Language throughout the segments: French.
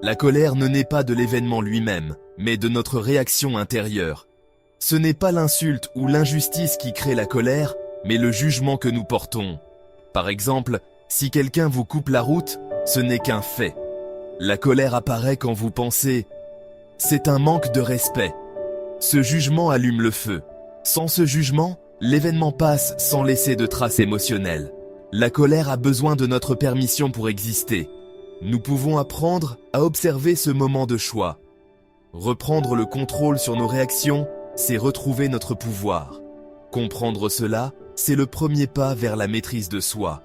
La colère ne naît pas de l'événement lui-même, mais de notre réaction intérieure. Ce n'est pas l'insulte ou l'injustice qui crée la colère, mais le jugement que nous portons. Par exemple, si quelqu'un vous coupe la route, ce n'est qu'un fait. La colère apparaît quand vous pensez « c'est un manque de respect ». Ce jugement allume le feu. Sans ce jugement, l'événement passe sans laisser de traces émotionnelles. La colère a besoin de notre permission pour exister. Nous pouvons apprendre à observer ce moment de choix. Reprendre le contrôle sur nos réactions, c'est retrouver notre pouvoir. Comprendre cela, c'est le premier pas vers la maîtrise de soi.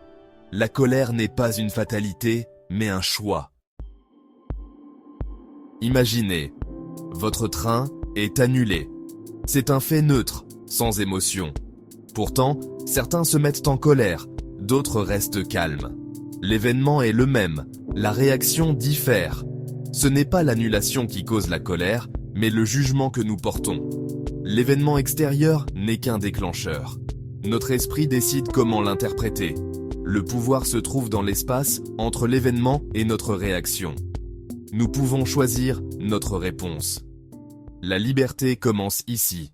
La colère n'est pas une fatalité, mais un choix. Imaginez, votre train est annulé. C'est un fait neutre, sans émotion. Pourtant, certains se mettent en colère, d'autres restent calmes. L'événement est le même, la réaction diffère. Ce n'est pas l'annulation qui cause la colère, mais le jugement que nous portons. L'événement extérieur n'est qu'un déclencheur. Notre esprit décide comment l'interpréter. Le pouvoir se trouve dans l'espace entre l'événement et notre réaction. Nous pouvons choisir notre réponse. La liberté commence ici.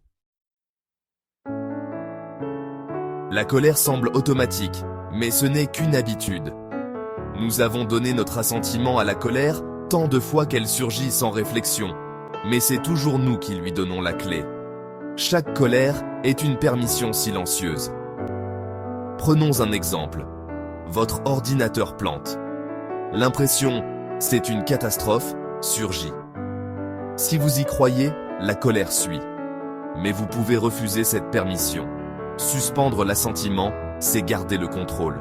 La colère semble automatique, mais ce n'est qu'une habitude. Nous avons donné notre assentiment à la colère tant de fois qu'elle surgit sans réflexion, mais c'est toujours nous qui lui donnons la clé. Chaque colère est une permission silencieuse. Prenons un exemple. Votre ordinateur plante. L'impression « c'est une catastrophe » surgit. Si vous y croyez, la colère suit. Mais vous pouvez refuser cette permission. Suspendre l'assentiment, c'est garder le contrôle.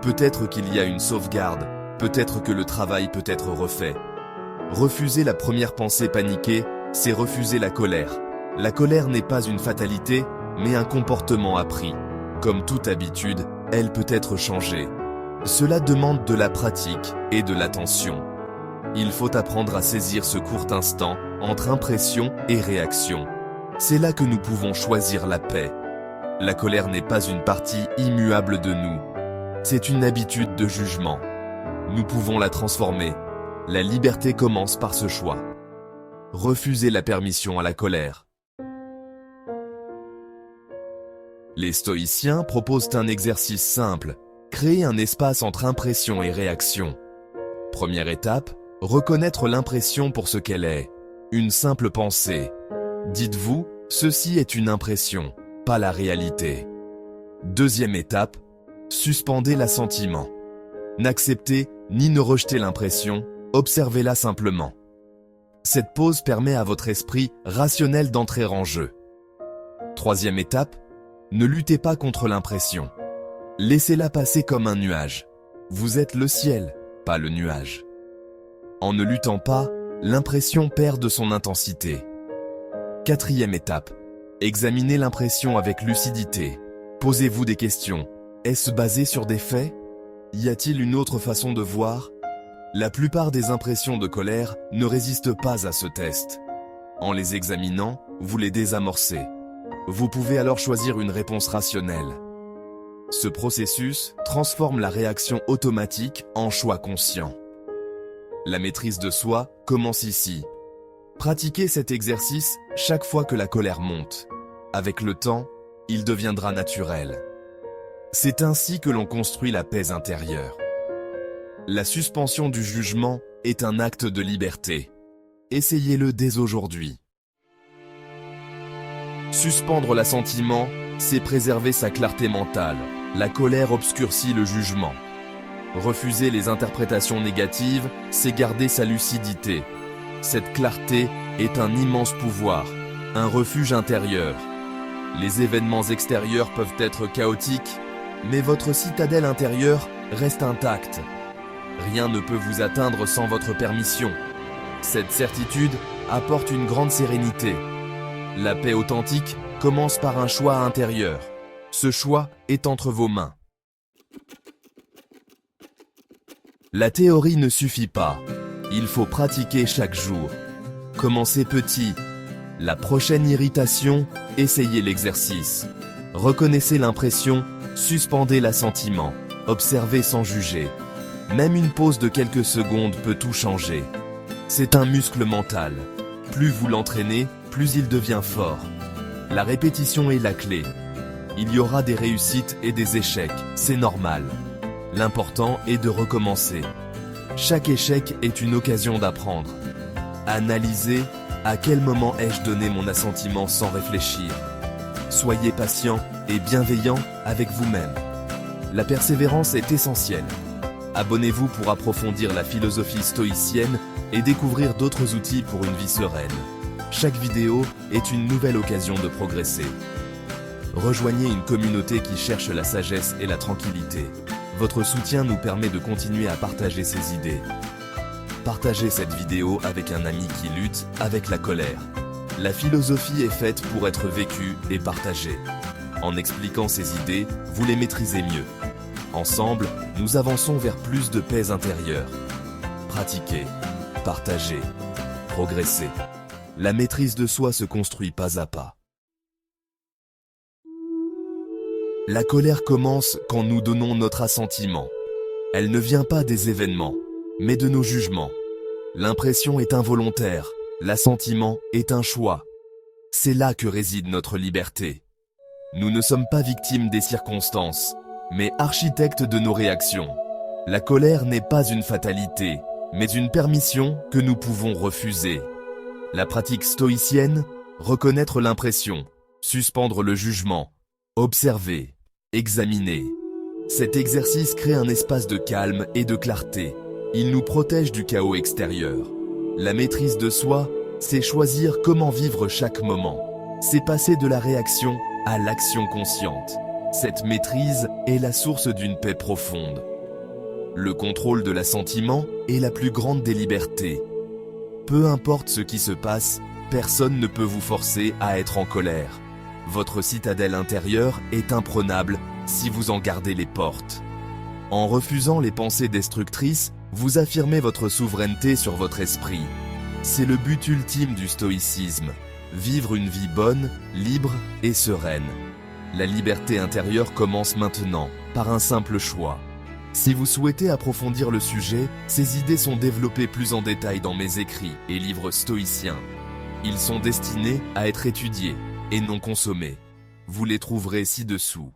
Peut-être qu'il y a une sauvegarde, peut-être que le travail peut être refait. Refuser la première pensée paniquée, c'est refuser la colère. La colère n'est pas une fatalité, mais un comportement appris. Comme toute habitude, elle peut être changée. Cela demande de la pratique et de l'attention. Il faut apprendre à saisir ce court instant entre impression et réaction. C'est là que nous pouvons choisir la paix. La colère n'est pas une partie immuable de nous. C'est une habitude de jugement. Nous pouvons la transformer. La liberté commence par ce choix. Refuser la permission à la colère. Les stoïciens proposent un exercice simple, créer un espace entre impression et réaction. Première étape, reconnaître l'impression pour ce qu'elle est. Une simple pensée. Dites-vous, ceci est une impression, pas la réalité. Deuxième étape, suspendez l'assentiment. N'acceptez ni ne rejetez l'impression, observez-la simplement. Cette pause permet à votre esprit rationnel d'entrer en jeu. Troisième étape, ne luttez pas contre l'impression. Laissez-la passer comme un nuage. Vous êtes le ciel, pas le nuage. En ne luttant pas, l'impression perd de son intensité. Quatrième étape, examinez l'impression avec lucidité. Posez-vous des questions. Est-ce basé sur des faits? Y a-t-il une autre façon de voir? La plupart des impressions de colère ne résistent pas à ce test. En les examinant, vous les désamorcez. Vous pouvez alors choisir une réponse rationnelle. Ce processus transforme la réaction automatique en choix conscient. La maîtrise de soi commence ici. Pratiquez cet exercice chaque fois que la colère monte. Avec le temps, il deviendra naturel. C'est ainsi que l'on construit la paix intérieure. La suspension du jugement est un acte de liberté. Essayez-le dès aujourd'hui. Suspendre l'assentiment, c'est préserver sa clarté mentale. La colère obscurcit le jugement. Refuser les interprétations négatives, c'est garder sa lucidité. Cette clarté est un immense pouvoir, un refuge intérieur. Les événements extérieurs peuvent être chaotiques, mais votre citadelle intérieure reste intacte. Rien ne peut vous atteindre sans votre permission. Cette certitude apporte une grande sérénité. La paix authentique commence par un choix intérieur. Ce choix est entre vos mains. La théorie ne suffit pas. Il faut pratiquer chaque jour. Commencez petit. La prochaine irritation, essayez l'exercice. Reconnaissez l'impression, suspendez l'assentiment. Observez sans juger. Même une pause de quelques secondes peut tout changer. C'est un muscle mental. Plus vous l'entraînez, plus il devient fort. La répétition est la clé. Il y aura des réussites et des échecs, c'est normal. L'important est de recommencer. Chaque échec est une occasion d'apprendre. Analysez à quel moment ai-je donné mon assentiment sans réfléchir. Soyez patient et bienveillant avec vous-même. La persévérance est essentielle. Abonnez-vous pour approfondir la philosophie stoïcienne et découvrir d'autres outils pour une vie sereine. Chaque vidéo est une nouvelle occasion de progresser. Rejoignez une communauté qui cherche la sagesse et la tranquillité. Votre soutien nous permet de continuer à partager ces idées. Partagez cette vidéo avec un ami qui lutte avec la colère. La philosophie est faite pour être vécue et partagée. En expliquant ces idées, vous les maîtrisez mieux. Ensemble, nous avançons vers plus de paix intérieure. Pratiquez, partagez, progressez. La maîtrise de soi se construit pas à pas. La colère commence quand nous donnons notre assentiment. Elle ne vient pas des événements, mais de nos jugements. L'impression est involontaire, l'assentiment est un choix. C'est là que réside notre liberté. Nous ne sommes pas victimes des circonstances, mais architectes de nos réactions. La colère n'est pas une fatalité, mais une permission que nous pouvons refuser. La pratique stoïcienne, reconnaître l'impression, suspendre le jugement, observer, examiner. Cet exercice crée un espace de calme et de clarté. Il nous protège du chaos extérieur. La maîtrise de soi, c'est choisir comment vivre chaque moment. C'est passer de la réaction à l'action consciente. Cette maîtrise est la source d'une paix profonde. Le contrôle de l'assentiment est la plus grande des libertés. Peu importe ce qui se passe, personne ne peut vous forcer à être en colère. Votre citadelle intérieure est imprenable si vous en gardez les portes. En refusant les pensées destructrices, vous affirmez votre souveraineté sur votre esprit. C'est le but ultime du stoïcisme, vivre une vie bonne, libre et sereine. La liberté intérieure commence maintenant, par un simple choix. Si vous souhaitez approfondir le sujet, ces idées sont développées plus en détail dans mes écrits et livres stoïciens. Ils sont destinés à être étudiés et non consommés. Vous les trouverez ci-dessous.